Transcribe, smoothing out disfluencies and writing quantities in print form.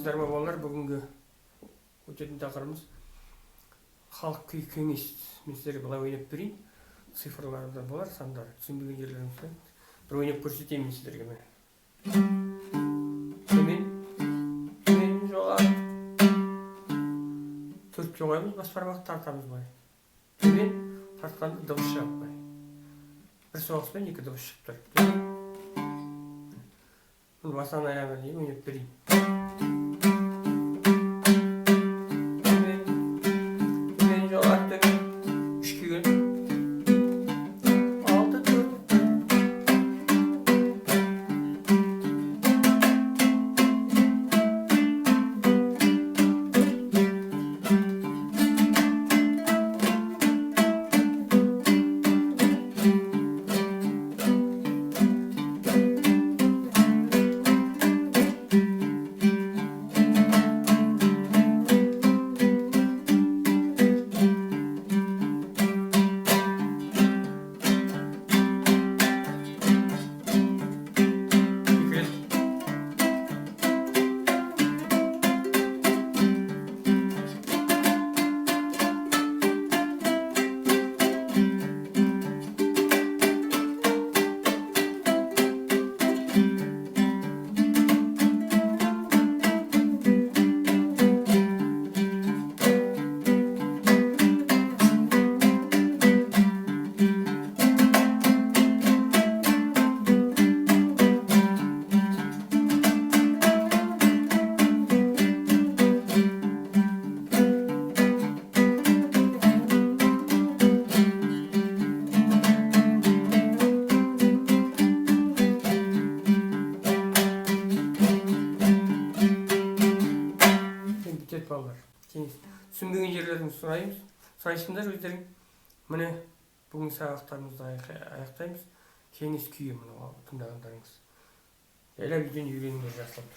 Саламатсыздар ма балалар? Бүгінгі өтетін тақырыбымыз халық күй кеңес. Мен сіздерге былай ойнап берейін. Цифрларда болар, сандар. Түсінбеген жерлеріңізді бір ойнап көрсетейін сіздерге мен. Төмен жоғары. Төртке қоямыз, бас бармақты тартамыз былай. Төмен тартқанда дыбыс шығып былай. Бір соғыспен екі дыбыс шығып тұр. Bunu basana ayağına değil mi? Yaptırayım. Ben yollattım. 3 gün. 6 tur. Балалар. Түсінбеген жерлеріңізді сұрайсыңдар өздерің. Міне бүгін сабақтарымызды аяқтаймыз. Кеңес күйі мына тыңдағандарыңыз. Жайлап үйден үйреніңдер, жақсылап.